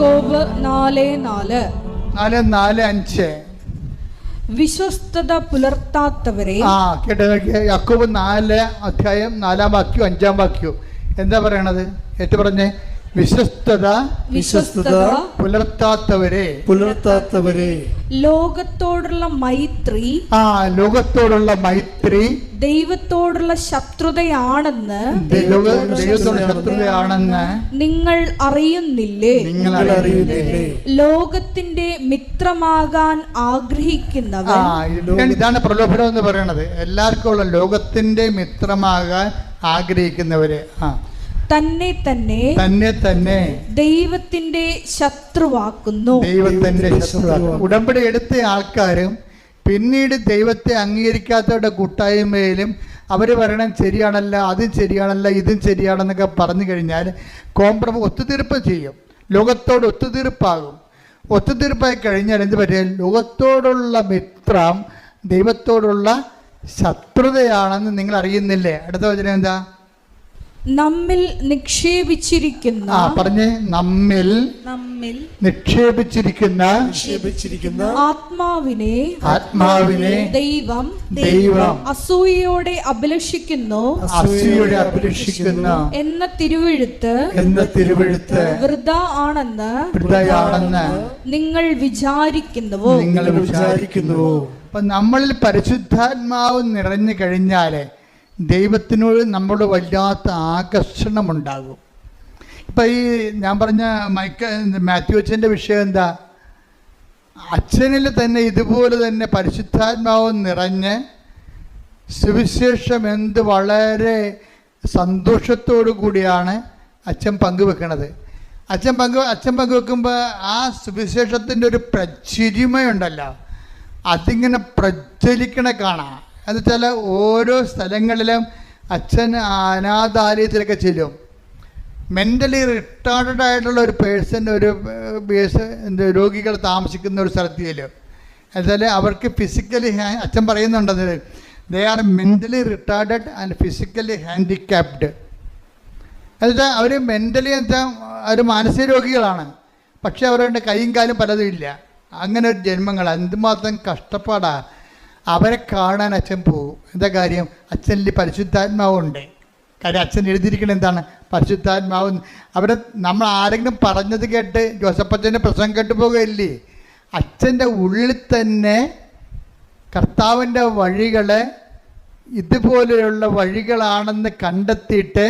യാക്കോബ് 4:4-5 വിശ്വസ്തത പുലർത്താത്തവരെ. കേട്ടോ, യാക്കോബ് 4:4 എന്താ പറയണത്? ഏറ്റു പറഞ്ഞേ. വിശ്വസ്തത പുലർത്താത്തവരെ ലോകത്തോടുള്ള മൈത്രി ദൈവത്തോടുള്ള ശത്രുതയാണെന്ന് നിങ്ങൾ അറിയുന്നില്ലേ? ലോകത്തിന്റെ മിത്രമാകാൻ ആഗ്രഹിക്കുന്നവർ. ഇതാണ് പ്രലോഭനം എന്ന് പറയുന്നത്. എല്ലാവർക്കും ഉള്ള ലോകത്തിന്റെ മിത്രമാകാൻ ആഗ്രഹിക്കുന്നവര് തന്നെ ദൈവത്തിന്റെ ശത്രുവാക്കുന്നു. ഉടമ്പടി എടുത്ത ആൾക്കാരും പിന്നീട് ദൈവത്തെ അംഗീകരിക്കാത്തവരുടെ കൂട്ടായ്മയിലും അവർ പറയണം ശരിയാണല്ല, അതും ശരിയാണല്ല, ഇതും ശരിയാണെന്നൊക്കെ പറഞ്ഞു കഴിഞ്ഞാൽ ഒത്തുതീർപ്പ് ചെയ്യും. ലോകത്തോട് ഒത്തുതീർപ്പാകും. ഒത്തുതീർപ്പായി കഴിഞ്ഞാൽ എന്ത് പറ്റും? ലോകത്തോടുള്ള മിത്രം ദൈവത്തോടുള്ള ശത്രുതയാണെന്ന് നിങ്ങൾ അറിയുന്നില്ലേ? അടുത്ത വചനം എന്താ? നമ്മിൽ നിക്ഷേപിച്ചിരിക്കുന്ന നമ്മിൽ നിക്ഷേപിച്ചിരിക്കുന്ന ആത്മാവിനെ ദൈവം അസൂയയോടെ അഭിലഷിക്കുന്നു എന്ന തിരുവെഴുത്ത് വൃഥാ ആണെന്ന് നിങ്ങൾ വിചാരിക്കുന്നുവോ? അപ്പൊ നമ്മളിൽ പരിശുദ്ധാത്മാവ് നിറഞ്ഞു കഴിഞ്ഞാല് ദൈവത്തിനോട് നമ്മളോട് വല്ലാത്ത ആകർഷണമുണ്ടാകും. ഇപ്പം ഈ ഞാൻ പറഞ്ഞ മാത്യു അച്ഛൻ്റെ വിഷയം എന്താ? അച്ഛനിൽ തന്നെ ഇതുപോലെ തന്നെ പരിശുദ്ധാത്മാവ് നിറഞ്ഞ് സുവിശേഷം വളരെ സന്തോഷത്തോടു കൂടിയാണ് അച്ഛൻ പങ്കുവെക്കണത്. അച്ഛൻ പങ്കുവെക്കുമ്പോൾ ആ സുവിശേഷത്തിൻ്റെ ഒരു പ്രചിരിമയുണ്ടല്ലോ, അതിങ്ങനെ പ്രജ്വലിക്കണ കാണാം. എന്നുവെച്ചാൽ ഓരോ സ്ഥലങ്ങളിലും അച്ഛൻ അനാഥാലയത്തിലൊക്കെ ചെല്ലും. മെൻ്റലി റിട്ടാർഡഡ് ആയിട്ടുള്ള ഒരു പേഴ്സൺ, ഒരു രോഗികൾ താമസിക്കുന്ന ഒരു സ്ഥലത്ത് ചെല്ലും. എന്നുവെച്ചാൽ അവർക്ക് ഫിസിക്കലി അച്ഛൻ പറയുന്നുണ്ടത് they are mentally retarded and physically handicapped. എന്നുവെച്ചാൽ അവർ മെൻ്റലി വെച്ചാൽ അവർ മാനസിക രോഗികളാണ്, പക്ഷേ അവരുടെ കൈയും കാലും പലതും ഇല്ല. അങ്ങനെ ഒരു ജന്മങ്ങൾ എന്തുമാത്രം കഷ്ടപ്പാടാണ്. അവരെ കാണാൻ അച്ഛൻ പോകും. എന്താ കാര്യം? അച്ഛനിൽ പരിശുദ്ധാത്മാവുണ്ട്. കാര്യം അച്ഛൻ എഴുതിയിരിക്കുന്നത് എന്താണ്? പരിശുദ്ധാത്മാവ്. അവിടെ നമ്മൾ ആരെങ്കിലും പറഞ്ഞത് കേട്ട് ജോസഫച്ചൻ്റെ പ്രസംഗം കേട്ട് പോകുകയില്ലേ? അച്ഛൻ്റെ ഉള്ളിൽ തന്നെ കർത്താവിൻ്റെ വഴികളെ ഇതുപോലെയുള്ള വഴികളാണെന്ന് കണ്ടെത്തിയിട്ട്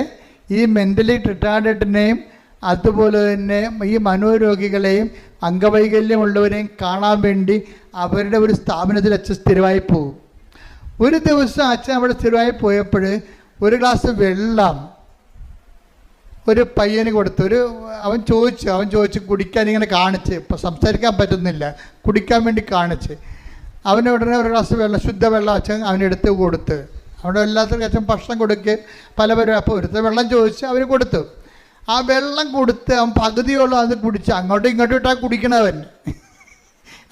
ഈ മെൻ്റലി റിട്ടാർഡഡിനെയും അതുപോലെ തന്നെ ഈ മനോരോഗികളെയും അംഗവൈകല്യമുള്ളവരെയും കാണാൻ വേണ്ടി അവരുടെ ഒരു സ്ഥാപനത്തിൽ അച്ഛൻ സ്ഥിരമായി പോകും. ഒരു ദിവസം അച്ഛൻ അവിടെ സ്ഥിരമായി പോയപ്പോൾ ഒരു ഗ്ലാസ് വെള്ളം ഒരു പയ്യന് കൊടുത്തു. അവൻ ചോദിച്ചു കുടിക്കാൻ ഇങ്ങനെ കാണിച്ച്, ഇപ്പം സംസാരിക്കാൻ പറ്റുന്നില്ല, കുടിക്കാൻ വേണ്ടി കാണിച്ച്. അവന് ഉടനെ ഒരു ഗ്ലാസ് വെള്ളം, ശുദ്ധവെള്ളം അച്ഛൻ അവനെടുത്ത് കൊടുത്ത്. അവിടെ എല്ലാത്തിനും അച്ഛൻ ഭക്ഷണം കൊടുക്കുകയും പലവരും. അപ്പോൾ ഒരുത്ത വെള്ളം ചോദിച്ച് അവന് കൊടുത്തു. ആ വെള്ളം കൊടുത്ത് അവൻ പകുതിയോളം അത് കുടിച്ച് അങ്ങോട്ടും ഇങ്ങോട്ടും ഇട്ടാൽ കുടിക്കണവൻ.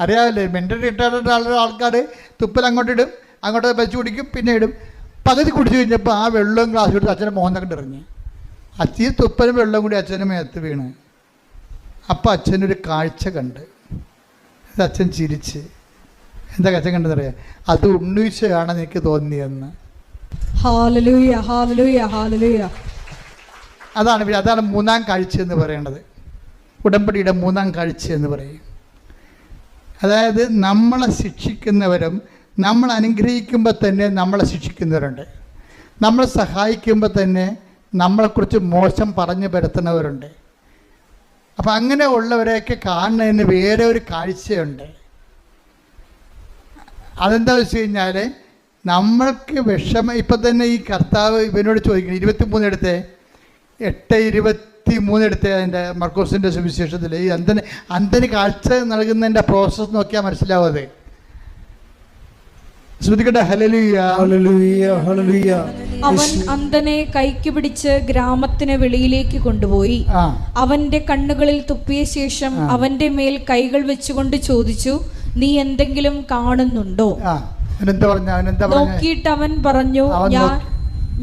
അറിയാമല്ലേ, മെൻ്റലി റിട്ടാർഡഡ് ആൾക്കാർ തുപ്പൽ അങ്ങോട്ടിടും, അങ്ങോട്ട് വെച്ച് കുടിക്കും, പിന്നെ ഇടും. പകുതി കുടിച്ചു കഴിഞ്ഞപ്പോൾ ആ വെള്ളവും ഗ്ലാസ് കൊടുത്ത് അച്ഛൻ്റെ മോഹനൊക്കെ ഇറങ്ങി. ഈ തുപ്പലും വെള്ളം കൂടി അച്ഛൻ്റെ മേത്ത് വീണ്. അപ്പോൾ അച്ഛനൊരു കാഴ്ച കണ്ട്. അച്ഛൻ ചിരിച്ച്. എന്താ അച്ഛൻ കണ്ടെന്നറിയാം? അത് ഉണ്ണീശയാണെന്ന് എനിക്ക് തോന്നിയെന്ന്. ഹല്ലേലൂയ, ഹല്ലേലൂയ, ഹല്ലേലൂയ. അതാണ് മൂന്നാം കാഴ്ച എന്ന് പറയുന്നത്. ഉടമ്പടിയുടെ മൂന്നാം കാഴ്ച എന്ന് പറയും. അതായത് നമ്മളെ ശിക്ഷിക്കുന്നവരും നമ്മൾ അനുഗ്രഹിക്കുമ്പോൾ തന്നെ നമ്മളെ ശിക്ഷിക്കുന്നവരുണ്ട്. നമ്മളെ സഹായിക്കുമ്പോൾ തന്നെ നമ്മളെക്കുറിച്ച് മോശം പറഞ്ഞു പരത്തുന്നവരുണ്ട്. അപ്പം അങ്ങനെ ഉള്ളവരെയൊക്കെ കാണുന്നതിന് വേറെ ഒരു കാഴ്ചയുണ്ട്. അതെന്താ വെച്ച് കഴിഞ്ഞാൽ നമ്മൾക്ക് വിഷമം. ഇപ്പം തന്നെ ഈ കർത്താവ് ഇവനോട് ചോദിക്കണം, 23 എടുത്തേ, 8:23 എടുത്തേ, അതിൻ്റെ മർക്കോസിൻ്റെ സുവിശേഷത്തിൽ ഈ അന്ധന് കാഴ്ച നൽകുന്നതിൻ്റെ പ്രോസസ്സ് നോക്കിയാൽ മനസ്സിലാവത്. ശ്രദ്ധിക്കട്ടെ. ഹല്ലേലൂയ, ഹല്ലേലൂയ, ഹല്ലേലൂയ. അവൻ അന്ധനെ കൈക്ക് പിടിച്ച് ഗ്രാമത്തിന് വെളിയിലേക്ക് കൊണ്ടുപോയി അവന്റെ കണ്ണുകളിൽ തുപ്പിയ ശേഷം അവന്റെ മേൽ കൈകൾ വെച്ചുകൊണ്ട് ചോദിച്ചു, നീ എന്തെങ്കിലും കാണുന്നുണ്ടോ? നോക്കിയിട്ട് അവൻ പറഞ്ഞു,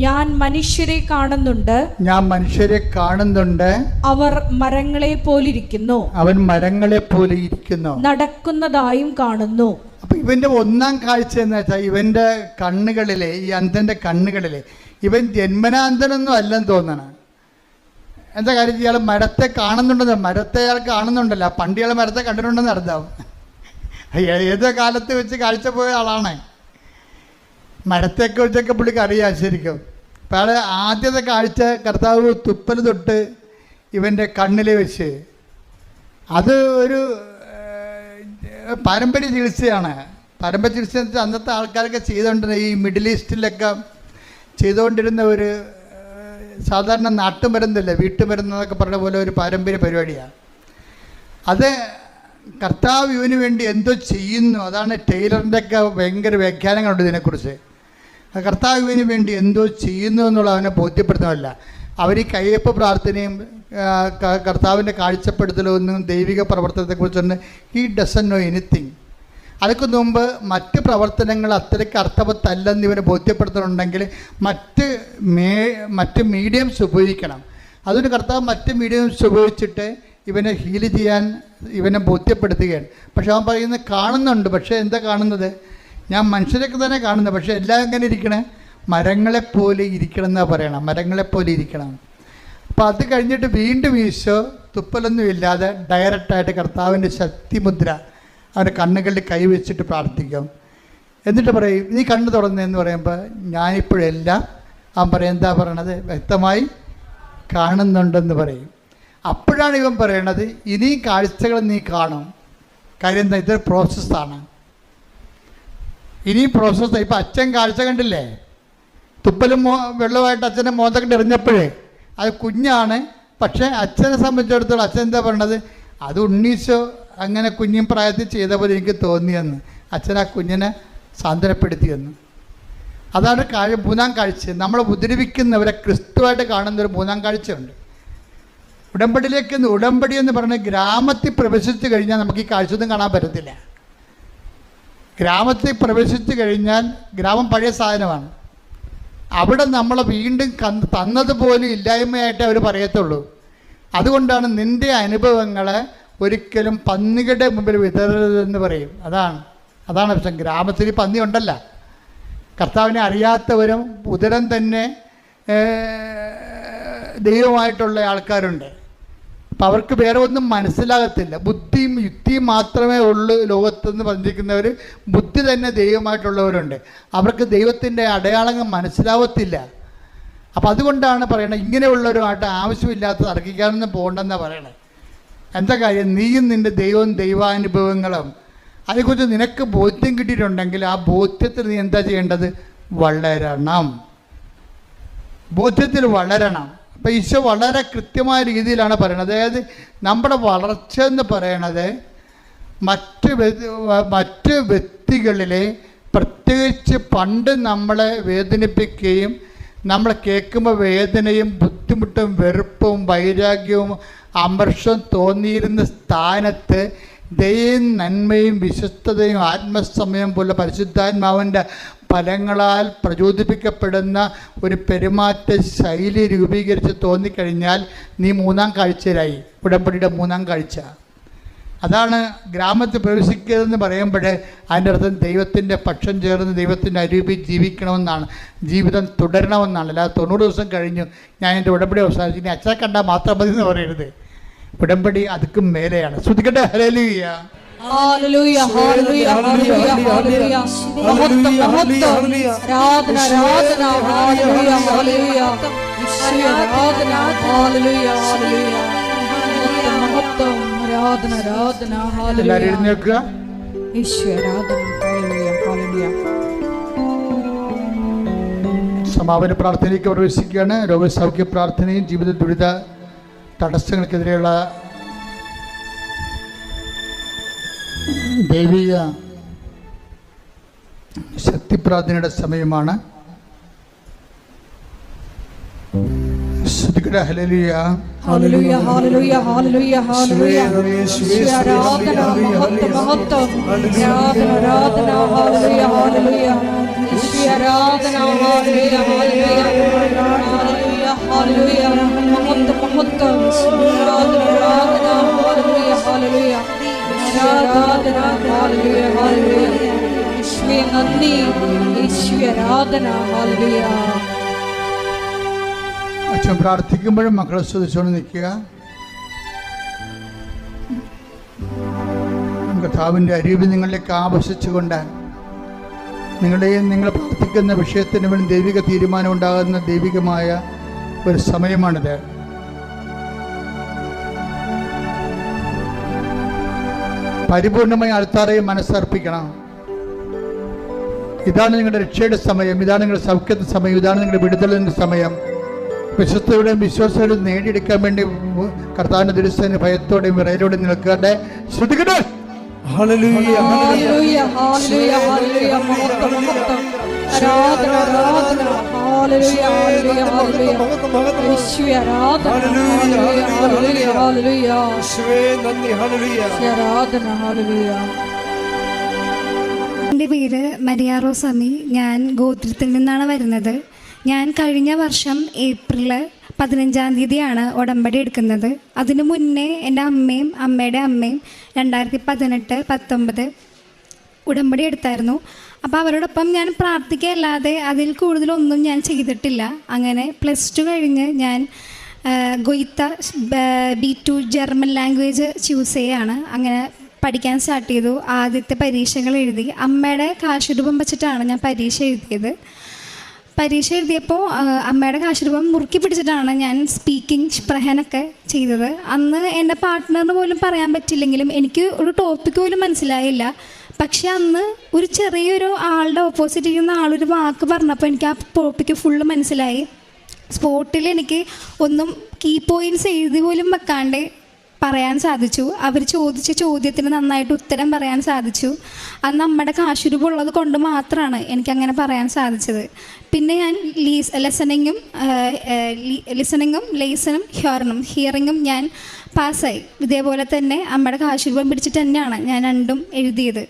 ഞാൻ മനുഷ്യരെ കാണുന്നുണ്ട്, ഞാൻ മനുഷ്യരെ കാണുന്നുണ്ട്, അവർ മരങ്ങളെ പോലിരിക്കുന്നു, അവൻ മരങ്ങളെ പോലെ ഇരിക്കുന്നു, നടക്കുന്നതായും കാണുന്നു. അപ്പൊ ഇവന്റെ ഒന്നാം കാഴ്ച എന്ന് വെച്ചാൽ ഇവന്റെ കണ്ണുകളിലെ, ഈ അന്ധന്റെ കണ്ണുകളിലെ, ഇവൻ ജന്മനാന്തനൊന്നും അല്ലെന്ന് തോന്നണം. എന്താ കാര്യം, ഇയാൾ മരത്തെ കാണുന്നുണ്ടെന്ന്, മരത്തെ അയാൾ കാണുന്നുണ്ടല്ലോ, പണ്ട് ഇയാൾ മരത്തെ കണ്ടിട്ടുണ്ടെന്ന് അർത്ഥം. ഏതോ കാലത്ത് വെച്ച് കാഴ്ച പോയ ആളാണ്. മരത്തെയൊക്കെ വെച്ചൊക്കെ പുള്ളിക്ക് അറിയാം ശരിക്കും. അപ്പോൾ അയാൾ ആദ്യത്തെ കാഴ്ച കർത്താവ് തുപ്പൽ തൊട്ട് ഇവൻ്റെ കണ്ണിൽ വെച്ച്, അത് ഒരു പാരമ്പര്യ ചികിത്സയാണ്. പാരമ്പര്യ ചികിത്സ എന്ന് വെച്ചാൽ അന്നത്തെ ആൾക്കാരൊക്കെ ചെയ്തുകൊണ്ടിരുന്ന, ഈ മിഡിൽ ഈസ്റ്റിലൊക്കെ ചെയ്തുകൊണ്ടിരുന്ന ഒരു സാധാരണ നാട്ടുമരുന്നല്ലേ, വീട്ടുമരുന്നൊക്കെ പറഞ്ഞ പോലെ ഒരു പാരമ്പര്യ പരിപാടിയാണ് അത്. കർത്താവ് ഇവന് വേണ്ടി എന്തോ ചെയ്യുന്നു, അതാണ് ടൈലറിൻ്റെ ഒക്കെ ഭയങ്കര വ്യാഖ്യാനങ്ങളുണ്ട് ഇതിനെക്കുറിച്ച്. കർത്താവ് ഇവന് വേണ്ടി എന്തോ ചെയ്യുന്നു എന്നുള്ള അവനെ ബോധ്യപ്പെടുത്തുന്നില്ല. അവർ ഈ കയ്യപ്പ് പ്രാർത്ഥനയും കർത്താവിൻ്റെ കാഴ്ചപ്പെടുത്തലൊന്നും ദൈവിക പ്രവർത്തനത്തെക്കുറിച്ചൊന്നും ഹി ഡസൻറ്റ് നോ എനിത്തിങ്. അതൊക്കെ മുമ്പ് മറ്റ് പ്രവർത്തനങ്ങൾ അത്രയ്ക്ക് അർത്ഥവത്തല്ലെന്ന് ഇവനെ ബോധ്യപ്പെടുത്തുന്നുണ്ടെങ്കിൽ മറ്റ് മീഡിയംസ് ഉപയോഗിക്കണം. അതുകൊണ്ട് കർത്താവ് മറ്റ് മീഡിയംസ് ഉപയോഗിച്ചിട്ട് ഇവനെ ഹീൽ ചെയ്യാൻ ഇവനെ ബോധ്യപ്പെടുത്തുകയാണ്. പക്ഷെ അവൻ പറയുന്നത് കാണുന്നുണ്ട്, പക്ഷേ എന്താ കാണുന്നത്, ഞാൻ മനുഷ്യരൊക്കെ തന്നെ കാണുന്നത്, പക്ഷേ എല്ലാം എങ്ങനെ ഇരിക്കണേ, മരങ്ങളെപ്പോലെ ഇരിക്കണം എന്നാണ് പറയണം, മരങ്ങളെപ്പോലെ ഇരിക്കണം. അപ്പോൾ അത് കഴിഞ്ഞിട്ട് വീണ്ടും ഈശോ തുപ്പലൊന്നും ഇല്ലാതെ ഡയറക്റ്റായിട്ട് കർത്താവിൻ്റെ ശക്തിമുദ്ര അവൻ്റെ കണ്ണുകളിൽ കൈവച്ചിട്ട് പ്രാർത്ഥിക്കും. എന്നിട്ട് പറയും, നീ കണ്ണ് തുറന്നതെന്ന് പറയുമ്പോൾ ഞാനിപ്പോഴെല്ലാം, അവൻ പറയും എന്താ പറയണത്, വ്യക്തമായി കാണുന്നുണ്ടെന്ന് പറയും. അപ്പോഴാണ് ഇവൻ പറയണത്, ഇനി കാഴ്ചകൾ നീ കാണും. കാര്യം എന്താ, ഇതൊരു പ്രോസസ്സാണ്, ഇനിയും പ്രോസസ്സ്. ഇപ്പം അച്ഛൻ കാഴ്ച കണ്ടില്ലേ, തുപ്പലും വെള്ളമായിട്ട് അച്ഛനെ മോന്തക്കിട്ട് എറിഞ്ഞപ്പോഴേ അത് കുഞ്ഞാണ്. പക്ഷേ അച്ഛനെ സംബന്ധിച്ചിടത്തോളം അച്ഛൻ എന്താ പറയണത്, അത് ഉണ്ണീശോ അങ്ങനെ കുഞ്ഞും പ്രായത്തിൽ ചെയ്ത പോലെ എനിക്ക് തോന്നിയെന്ന്. അച്ഛൻ ആ കുഞ്ഞിനെ സാന്ത്വനപ്പെടുത്തിയെന്ന്. അതാണ് മൂന്നാം കാഴ്ച. നമ്മളെ ഉപദ്രവിക്കുന്നവരെ ക്രിസ്തുവായിട്ട് കാണുന്നൊരു മൂന്നാം കാഴ്ചയുണ്ട്. ഉടമ്പടി എന്ന് പറഞ്ഞാൽ ഗ്രാമത്തിൽ പ്രവേശിച്ചു കഴിഞ്ഞാൽ നമുക്ക് ഈ കാഴ്ചയൊന്നും കാണാൻ പറ്റത്തില്ല. ഗ്രാമത്തിൽ പ്രവേശിച്ചു കഴിഞ്ഞാൽ, ഗ്രാമം പഴയ സാധനമാണ്, അവിടെ നമ്മളെ വീണ്ടും തന്നതുപോലെ ഇല്ലായ്മയായിട്ടേ അവർ പറയത്തുള്ളൂ. അതുകൊണ്ടാണ് നിൻ്റെ അനുഭവങ്ങളെ ഒരിക്കലും പന്നികളുടെ മുമ്പിൽ വിതരരുതെന്ന് പറയും. അതാണ് പ്രശ്നം. ഗ്രാമത്തിൽ പന്നി ഉണ്ടല്ല, കർത്താവിനെ അറിയാത്തവരും ഉദരം തന്നെ ദൈവമായിട്ടുള്ള ആൾക്കാരുണ്ട്. അപ്പം അവർക്ക് വേറെ ഒന്നും മനസ്സിലാകത്തില്ല. ബുദ്ധിയും യുക്തിയും മാത്രമേ ഉള്ളൂ ലോകത്തെന്ന് പറഞ്ഞിരിക്കുന്നവർ, ബുദ്ധി തന്നെ ദൈവമായിട്ടുള്ളവരുണ്ട്. അവർക്ക് ദൈവത്തിൻ്റെ അടയാളങ്ങൾ മനസ്സിലാവത്തില്ല. അപ്പം അതുകൊണ്ടാണ് പറയണത്, ഇങ്ങനെയുള്ളവരുമായിട്ട് ആവശ്യമില്ലാത്ത തർക്കിക്കാനൊന്നും പോകണ്ടെന്നാണ് പറയണത്. എന്താ കാര്യം, നീയും നിൻ്റെ ദൈവവും ദൈവാനുഭവങ്ങളും അതേക്കുറിച്ച് നിനക്ക് ബോധ്യം കിട്ടിയിട്ടുണ്ടെങ്കിൽ ആ ബോധ്യത്തിൽ നീ എന്താ ചെയ്യേണ്ടത്, വളരണം. ബോധ്യത്തിൽ വളരണം. അപ്പം ഈശോ വളരെ കൃത്യമായ രീതിയിലാണ് പറയണത്. അതായത് നമ്മുടെ വളർച്ച എന്ന് പറയണത് മറ്റ് വ്യക്തികളിലെ, പ്രത്യേകിച്ച് പണ്ട് നമ്മളെ വേദനിപ്പിക്കുകയും നമ്മൾ കേൾക്കുമ്പോൾ വേദനയും ബുദ്ധിമുട്ടും വെറുപ്പും വൈരാഗ്യവും അമർഷവും തോന്നിയിരുന്ന സ്ഥാനത്ത് ദയയും നന്മയും വിശ്വസ്തതയും ആത്മസമയം പോലെ പരിശുദ്ധാത്മാവിൻ്റെ ഫലങ്ങളാൽ പ്രചോദിപ്പിക്കപ്പെടുന്ന ഒരു പെരുമാറ്റ ശൈലി രൂപീകരിച്ച് തോന്നിക്കഴിഞ്ഞാൽ നീ മൂന്നാം കാഴ്ചയിലായി. ഉടമ്പടിയുടെ മൂന്നാം കാഴ്ച അതാണ്. ഗ്രാമത്തിൽ പ്രവേശിക്കരുതെന്ന് പറയുമ്പോൾ അതിൻ്റെ അർത്ഥം ദൈവത്തിൻ്റെ പക്ഷം ചേർന്ന് ദൈവത്തിൻ്റെ അരൂപിൽ ജീവിക്കണമെന്നാണ്, ജീവിതം തുടരണമെന്നാണ്. അല്ലാതെ 90 ദിവസം കഴിഞ്ഞു ഞാൻ എൻ്റെ ഉടമ്പടി അവസാനിച്ചു ഇനി അച്ഛനെ കണ്ടാൽ മാത്രം മതി എന്ന് പറയരുത്. ഉടമ്പടി അതുക്കും മേലെയാണ്. ശ്രുതിക്കട്ടെ ഹല്ലേലൂയ. ഹല്ലേലൂയ ഹല്ലേലൂയ ഹല്ലേലൂയ ഹല്ലേലൂയ. മഹത്വം മഹത്വം ആരാധന ആരാധന ഹല്ലേലൂയ ഹല്ലേലൂയ. ആരാധന ഹല്ലേലൂയ ഹല്ലേലൂയ. മഹത്വം ആരാധന ആരാധന ഹല്ലേലൂയ. എല്ലാവരും എഴുന്നേൽക്കുക. യേശുവേ ആരാധന ഹല്ലേലൂയ ഹല്ലേലൂയ. സമാപന പ്രാർത്ഥനയ്ക്ക് പ്രവേശിക്കുകയാണ്. രോഗസൗഖ്യ പ്രാർത്ഥനയും ജീവിത ദുരിത തടസ്സങ്ങൾക്കെതിരെയുള്ള ദൈവിക ശക്തിപ്രാർത്ഥനയുടെ സമയമാണ്. ഹല്ലേലൂയ ഹല്ലേലൂയ ഹല്ലേലൂയ ഹല്ലേലൂയ ഹല്ലേലൂയ. ആരാധന മഹത്വം മഹത്വം ആരാധന ആരാധന ഹല്ലേലൂയ ഹല്ലേലൂയ. ആരാധന. ഹല്ലേലൂയ, ഹല്ലേലൂയ, ഹല്ലേലൂയ, ഹല്ലേലൂയ. മഹത്വം, മഹത്വം. ആരാധന, ആരാധന. ഹല്ലേലൂയ, ഹല്ലേലൂയ. ആരാധന, ഹല്ലേലൂയ, ഹല്ലേലൂയ. യേശുവേ നന്ദി, യേശുവേ ആരാധന. ഹല്ലേലൂയ. അച്ഛൻ പ്രാർത്ഥിക്കുമ്പോഴും മക്കളെ ശ്രദ്ധിച്ചുകൊണ്ട് നിൽക്കുക. കർത്താവിൻ്റെ അരിവ് നിങ്ങളിലേക്ക് ആവശ്യിച്ചുകൊണ്ട് നിങ്ങൾ പ്രാർത്ഥിക്കുന്ന വിഷയത്തിന് വേണ്ടി ദൈവിക തീരുമാനം ഉണ്ടാകുന്ന ദൈവികമായ ഒരു സമയമാണിത്. പരിപൂർണമായി അൾത്താറയിൽ മനസ്സർപ്പിക്കണം. ഇതാണ് നിങ്ങളുടെ രക്ഷയുടെ സമയം, ഇതാണ് നിങ്ങളുടെ സൗഖ്യത്തിന്റെ സമയം, ഇതാണ് നിങ്ങളുടെ വിടുതലിൻ്റെ സമയം. വിശ്വസ്തയുടെയും വിശ്വാസത്തോടെയും നേടിയെടുക്കാൻ വേണ്ടി കർത്താവിന്റെ ദുരുസ്ഥന് ഭയത്തോടെയും വിറയലോടെയും നിൽക്കാതെ ശ്രദ്ധിക്കട്ടെ. ഹല്ലേലൂയ, ഹല്ലേലൂയ, ഹല്ലേലൂയ, ഹല്ലേലൂയ. മഹത്വം, മഹത്വം. ആരാധന, ആരാധന. ഹല്ലേലൂയ, ഹല്ലേലൂയ, ഹല്ലേലൂയ. യേശുവേ ആരാധന. ഹല്ലേലൂയ, ഹല്ലേലൂയ, ഹല്ലേലൂയ. യേശുവേ നന്ദി. ഹല്ലേലൂയ, ആരാധന. ഹല്ലേലൂയ. എൻ്റെ പേര് മരിയ റോസമ്മി. ഞാൻ ഗോത്രത്തിൽ നിന്നാണ് വരുന്നത്. ഞാൻ കഴിഞ്ഞ വർഷം ഏപ്രിൽ 15-ാം തീയതിയാണ് ഉടമ്പടി എടുക്കുന്നത്. അതിനു മുന്നേ എൻ്റെ അമ്മയും അമ്മയുടെ അമ്മയും 2018-19 ഉടമ്പടി എടുത്തായിരുന്നു. അപ്പോൾ അവരോടൊപ്പം ഞാൻ പ്രാർത്ഥിക്കുകയല്ലാതെ അതിൽ കൂടുതലൊന്നും ഞാൻ ചെയ്തിട്ടില്ല. അങ്ങനെ +2 കഴിഞ്ഞ് ഞാൻ ഗൊയ്ത്ത B2 ജർമ്മൻ ലാംഗ്വേജ് ചൂസ് ചെയ്യുകയാണ്. അങ്ങനെ പഠിക്കാൻ സ്റ്റാർട്ട് ചെയ്തു. ആദ്യത്തെ പരീക്ഷകൾ എഴുതി. അമ്മയുടെ കാശുരൂപം വെച്ചിട്ടാണ് ഞാൻ പരീക്ഷ എഴുതിയത്. പരീക്ഷ എഴുതിയപ്പോൾ അമ്മയുടെ കാശുരൂപം മുറുക്കി പിടിച്ചിട്ടാണ് ഞാൻ സ്പീക്കിംഗ് സ്പ്രഹനൊക്കെ ചെയ്തത്. അന്ന് എൻ്റെ പാർട്ട്ണറിന് പോലും പറയാൻ പറ്റില്ലെങ്കിലും എനിക്ക് ഒരു ടോപ്പിക്ക് പോലും മനസ്സിലായില്ല. പക്ഷെ അന്ന് ഒരു ചെറിയൊരു ആളുടെ ഓപ്പോസിറ്റ് ഇരിക്കുന്ന ആളൊരു വാക്ക് പറഞ്ഞപ്പോൾ എനിക്ക് ആ ടോപ്പിക്ക് ഫുള്ള് മനസ്സിലായി. സ്പോട്ടിൽ എനിക്ക് ഒന്നും കീ പോയിൻറ്റ്സ് എഴുതി പോലും വെക്കാണ്ട് പറയാൻ സാധിച്ചു. അവർ ചോദിച്ച ചോദ്യത്തിന് നന്നായിട്ട് ഉത്തരം പറയാൻ സാധിച്ചു. അത് നമ്മുടെ കാശുരൂപം ഉള്ളത് കൊണ്ട് മാത്രമാണ് എനിക്കങ്ങനെ പറയാൻ സാധിച്ചത്. പിന്നെ ഞാൻ ലിസണിങ്ങും ലേസനും ഹിയറിങ്ങും ഞാൻ പാസ്സായി. ഇതേപോലെ തന്നെ അമ്മയുടെ കാശുരൂപം പിടിച്ചിട്ട് തന്നെയാണ് ഞാൻ രണ്ടും എഴുതിയത്.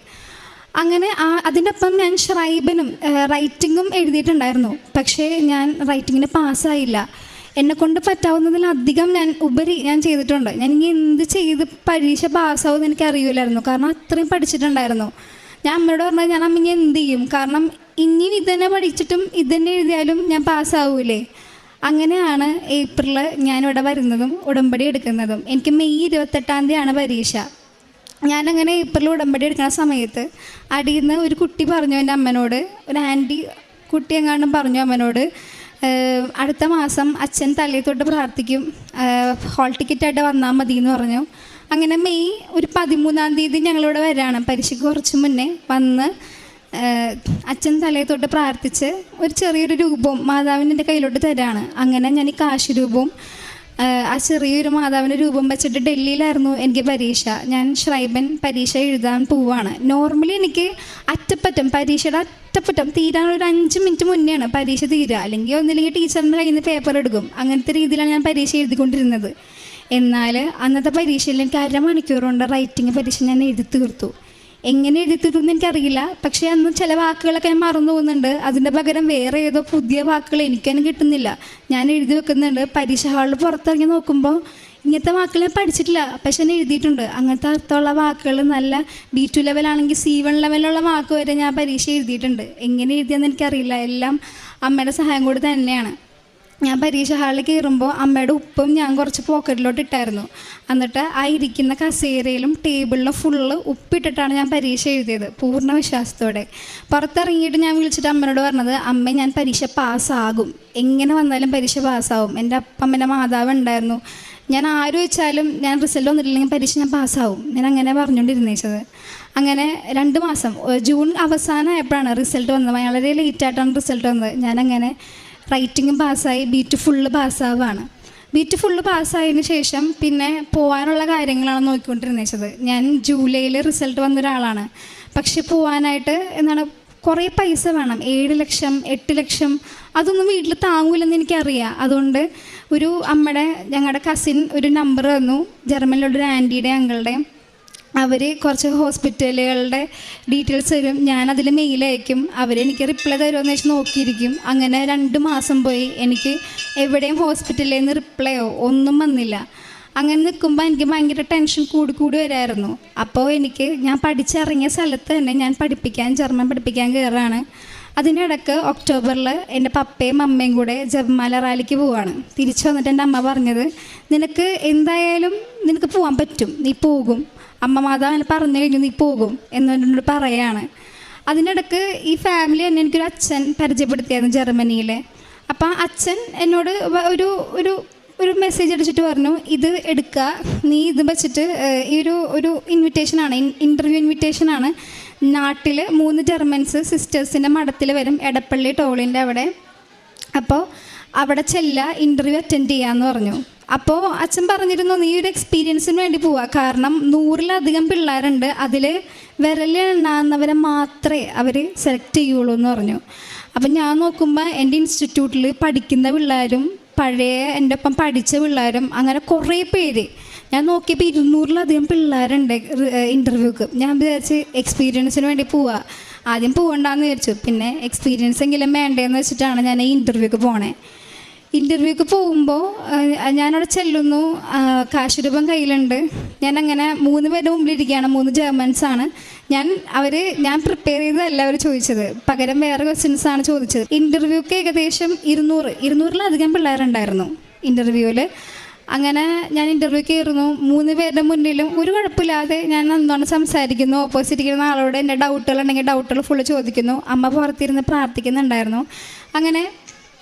അങ്ങനെ അതിൻ്റെ ഒപ്പം ഞാൻ ഷ്രൈബനും റൈറ്റിങ്ങും എഴുതിയിട്ടുണ്ടായിരുന്നു. പക്ഷേ ഞാൻ റൈറ്റിങ്ങിന് പാസ്സായില്ല. എന്നെക്കൊണ്ട് പറ്റാവുന്നതിലധികം ഞാൻ ചെയ്തിട്ടുണ്ട്. ഞാൻ ഇനി എന്ത് ചെയ്ത് പരീക്ഷ പാസ്സാവുമെന്ന് എനിക്കറിയില്ലായിരുന്നു. കാരണം അത്രയും പഠിച്ചിട്ടുണ്ടായിരുന്നു. ഞാൻ അമ്മയോട് പറഞ്ഞാൽ ഞാൻ അമ്മ ഇനി എന്ത് ചെയ്യും, കാരണം ഇനി ഇതന്നെ പഠിച്ചിട്ടും ഇതന്നെ എഴുതിയാലും ഞാൻ പാസ്സാവൂലേ. അങ്ങനെയാണ് ഏപ്രിൽ ഞാനിവിടെ വരുന്നതും ഉടമ്പടി എടുക്കുന്നതും. എനിക്ക് മെയ് 28-ാം തീയതിയാണ് പരീക്ഷ. ഞാനങ്ങനെ ഏപ്രിൽ ഉടമ്പടി എടുക്കുന്ന സമയത്ത് അടിയിൽ നിന്ന് ഒരു കുട്ടി പറഞ്ഞു എൻ്റെ അമ്മനോട്, ഒരു ആൻറ്റി കുട്ടി എങ്ങാണ്ടും പറഞ്ഞു അമ്മനോട്, അടുത്ത മാസം അച്ഛൻ തലയിൽ തൊട്ട് പ്രാർത്ഥിക്കും, ഹോൾ ടിക്കറ്റായിട്ട് വന്നാൽ മതി എന്ന് പറഞ്ഞു. അങ്ങനെ മെയ് 13-ാം തീയതി ഞങ്ങളിവിടെ വരാണ്. പരീക്ഷയ്ക്ക് കുറച്ച് മുന്നേ വന്ന് അച്ഛൻ തലയിൽ തൊട്ട് പ്രാർത്ഥിച്ച് ഒരു ചെറിയൊരു രൂപവും മാതാവിന് എൻ്റെ കയ്യിലോട്ട് തരാണ്. അങ്ങനെ ഞാൻ ഈ കാശുരൂപവും ആ ചെറിയൊരു മാതാവിൻ്റെ രൂപം വെച്ചിട്ട് ഡൽഹിയിലായിരുന്നു എനിക്ക് പരീക്ഷ. ഞാൻ ഷ്രൈബൻ പരീക്ഷ എഴുതാൻ പോവാണ്. നോർമലി എനിക്ക് പരീക്ഷയുടെ അറ്റപ്പറ്റം തീരാൻ ഒരു 5 മിനിറ്റ് മുന്നെയാണ് പരീക്ഷ തീരുക. അല്ലെങ്കിൽ ഒന്നില്ലെങ്കിൽ ടീച്ചറിൻ്റെ കയ്യിൽ നിന്ന് പേപ്പർ എടുക്കും. അങ്ങനത്തെ രീതിയിലാണ് ഞാൻ പരീക്ഷ എഴുതിക്കൊണ്ടിരുന്നത്. എന്നാൽ അന്നത്തെ പരീക്ഷയിൽ എനിക്ക് 1/2 മണിക്കൂർ കൊണ്ട് റൈറ്റിംഗ് പരീക്ഷ ഞാൻ എഴുതി തീർത്തു. എങ്ങനെ എഴുതി തീർത്തു എന്ന് എനിക്കറിയില്ല. പക്ഷേ അന്ന് ചില വാക്കുകളൊക്കെ ഞാൻ മറന്നു പോകുന്നുണ്ട്. അതിൻ്റെ പകരം വേറെ ഏതോ പുതിയ വാക്കുകൾ എനിക്കതിന് കിട്ടുന്നില്ല. ഞാൻ എഴുതി വെക്കുന്നുണ്ട്. പരീക്ഷ ഹാളിൽ പുറത്തിറങ്ങി നോക്കുമ്പോൾ ഇങ്ങനത്തെ വാക്കുകൾ ഞാൻ പഠിച്ചിട്ടില്ല, പക്ഷെ ഞാൻ എഴുതിയിട്ടുണ്ട്. അങ്ങനത്തെ അർത്ഥമുള്ള വാക്കുകൾ നല്ല B2 ലെവലാണെങ്കിൽ C1 ലെവലുള്ള വാക്ക് വരെ ഞാൻ പരീക്ഷ എഴുതിയിട്ടുണ്ട്. എങ്ങനെ എഴുതിയെന്ന് എനിക്കറിയില്ല. എല്ലാം അമ്മയുടെ സഹായം കൂടി തന്നെയാണ്. ഞാൻ പരീക്ഷ ഹാളിൽ കയറുമ്പോൾ അമ്മയുടെ ഉപ്പും ഞാൻ കുറച്ച് പോക്കറ്റിലോട്ട് ഇട്ടായിരുന്നു. എന്നിട്ട് ആ ഇരിക്കുന്ന കസേരയിലും ടേബിളിലും ഫുള്ള് ഉപ്പിട്ടിട്ടാണ് ഞാൻ പരീക്ഷ എഴുതിയത്, പൂർണ്ണ വിശ്വാസത്തോടെ. പുറത്തിറങ്ങിയിട്ട് ഞാൻ വിളിച്ചിട്ട് അമ്മയോട് പറഞ്ഞത്, അമ്മ ഞാൻ പരീക്ഷ പാസ്സാകും, എങ്ങനെ വന്നാലും പരീക്ഷ പാസ്സാവും. എൻ്റെ അമ്മൻ്റെ മാതാവ് ഉണ്ടായിരുന്നു. ഞാൻ ആര് വെച്ചാലും ഞാൻ റിസൾട്ട് വന്നിട്ടില്ലെങ്കിൽ പരീക്ഷ ഞാൻ പാസ്സാവും. ഞാൻ അങ്ങനെ പറഞ്ഞുകൊണ്ടിരുന്നേച്ചത്. അങ്ങനെ 2 മാസം ജൂൺ അവസാനമായപ്പോഴാണ് റിസൾട്ട് വന്നത്. വളരെ ലേറ്റായിട്ടാണ് റിസൾട്ട് വന്നത്. ഞാനങ്ങനെ റൈറ്റിങ്ങും പാസ്സായി, B2 ഫുള്ള് പാസ്സാവാണ്. B2 ഫുള്ള് പാസ്സായതിന് ശേഷം പിന്നെ പോകാനുള്ള കാര്യങ്ങളാണ് നോക്കിക്കൊണ്ടിരുന്നത്. ഞാൻ ജൂലൈയിൽ റിസൾട്ട് വന്ന ഒരാളാണ്. പക്ഷെ പോകാനായിട്ട് കുറേ പൈസ വേണം. 7 ലക്ഷം 8 ലക്ഷം അതൊന്നും വീട്ടിൽ താങ്ങൂലെന്ന് എനിക്കറിയാം. അതുകൊണ്ട് ഞങ്ങളുടെ കസിൻ ഒരു നമ്പർ തന്നു, ജർമ്മനിലുള്ളൊരു ആൻറ്റിയുടെ അങ്കിളുടെ. അവർ കുറച്ച് ഹോസ്പിറ്റലുകളുടെ ഡീറ്റെയിൽസ് തരും, ഞാനതിൽ മെയിൽ അയക്കും, അവരെനിക്ക് റിപ്ലൈ തരുമെന്ന് വെച്ച് നോക്കിയിരിക്കും. അങ്ങനെ 2 മാസം പോയി. എനിക്ക് എവിടെയും ഹോസ്പിറ്റലിൽ നിന്ന് റിപ്ലൈയോ ഒന്നും വന്നില്ല. അങ്ങനെ നിൽക്കുമ്പോൾ എനിക്ക് ഭയങ്കര ടെൻഷൻ കൂടി വരായിരുന്നു. അപ്പോൾ ഞാൻ പഠിച്ചിറങ്ങിയ സ്ഥലത്ത് തന്നെ ഞാൻ ജർമ്മൻ പഠിപ്പിക്കാൻ കയറുകയാണ്. അതിൻ്റെ ഇടയ്ക്ക് ഒക്ടോബറിൽ എൻ്റെ പപ്പയും അമ്മയും കൂടെ ജപമാല റാലിക്ക് പോവുകയാണ്. തിരിച്ചു വന്നിട്ട് എൻ്റെ അമ്മ പറഞ്ഞത്, നിനക്ക് എന്തായാലും നിനക്ക് പോകാൻ പറ്റും, നീ പോകും, അമ്മ മാതാവിനെ പറഞ്ഞു കഴിഞ്ഞു, നീ പോകും എന്നോട് പറയുകയാണ്. അതിനിടയ്ക്ക് ഈ ഫാമിലി തന്നെ എനിക്കൊരു അച്ഛൻ പരിചയപ്പെടുത്തിയായിരുന്നു ജർമ്മനിയിലെ. അപ്പം അച്ഛൻ എന്നോട് ഒരു മെസ്സേജ് അടിച്ചിട്ട് പറഞ്ഞു, ഇത് എടുക്കുക, നീ ഇത് വെച്ചിട്ട് ഈ ഒരു ഇൻവിറ്റേഷനാണ്, ഇൻ്റർവ്യൂ ഇൻവിറ്റേഷനാണ്. നാട്ടിൽ 3 ജർമ്മൻസ് സിസ്റ്റേഴ്സിൻ്റെ മഠത്തിൽ വരും, എടപ്പള്ളി ടോളിൻ്റെ അവിടെ. അപ്പോൾ അവിടെ ഇൻ്റർവ്യൂ അറ്റൻഡ് ചെയ്യാമെന്ന് പറഞ്ഞു. അപ്പോൾ അച്ഛൻ പറഞ്ഞിരുന്നു, നീ ഒരു എക്സ്പീരിയൻസിന് വേണ്ടി പോവുക, കാരണം 100-ലധികം പിള്ളേരുണ്ട്, അതിൽ വിരലെണ്ണാവുന്നവരെ മാത്രമേ അവർ സെലക്ട് ചെയ്യുള്ളൂ എന്ന് പറഞ്ഞു. അപ്പം ഞാൻ നോക്കുമ്പോൾ എൻ്റെ ഇൻസ്റ്റിറ്റ്യൂട്ടിൽ പഠിക്കുന്ന പിള്ളേരും പഴയ എൻ്റെ ഒപ്പം പഠിച്ച പിള്ളേരും അങ്ങനെ കുറേ പേര്, ഞാൻ നോക്കിയപ്പോൾ 200-ലധികം പിള്ളേരുണ്ട് ഇൻ്റർവ്യൂക്ക്. ഞാൻ വിചാരിച്ച് എക്സ്പീരിയൻസിന് വേണ്ടി പോവുക, ആദ്യം പോകണ്ടെന്ന് വിചാരിച്ചു, പിന്നെ എക്സ്പീരിയൻസ് എങ്കിലും വേണ്ടതെന്ന് വെച്ചിട്ടാണ് ഞാൻ ഈ ഇൻ്റർവ്യൂക്ക് പോണേ. ഇൻ്റർവ്യൂക്ക് പോകുമ്പോൾ ഞാനവിടെ ചെല്ലുന്നു, കാശ് രൂപം കയ്യിലുണ്ട്. ഞാനങ്ങനെ 3 പേരുടെ മുമ്പിലിരിക്കുകയാണ്, 3 ജർമ്മൻസാണ്. ഞാൻ പ്രിപ്പയർ ചെയ്തതല്ല അവർ ചോദിച്ചത്, പകരം വേറെ ക്വസ്റ്റ്യൻസാണ് ചോദിച്ചത്. ഇൻ്റർവ്യൂക്ക് ഏകദേശം 200-ലധികം പിള്ളേരുണ്ടായിരുന്നു ഇൻ്റർവ്യൂവിൽ. അങ്ങനെ ഞാൻ ഇൻ്റർവ്യൂ കയറുന്നു, 3 പേരുടെ മുന്നിലും ഒരു കുഴപ്പമില്ലാതെ ഞാൻ നന്നാണ് സംസാരിക്കുന്നു. ഓപ്പോസിറ്റ് ഇരിക്കുന്ന ആളോട് എൻ്റെ ഡൗട്ടുകളുണ്ടെങ്കിൽ ഡൗട്ടുകൾ ഫുള്ള് ചോദിക്കുന്നു. അമ്മ പുറത്തിരുന്ന് പ്രാർത്ഥിക്കുന്നുണ്ടായിരുന്നു. അങ്ങനെ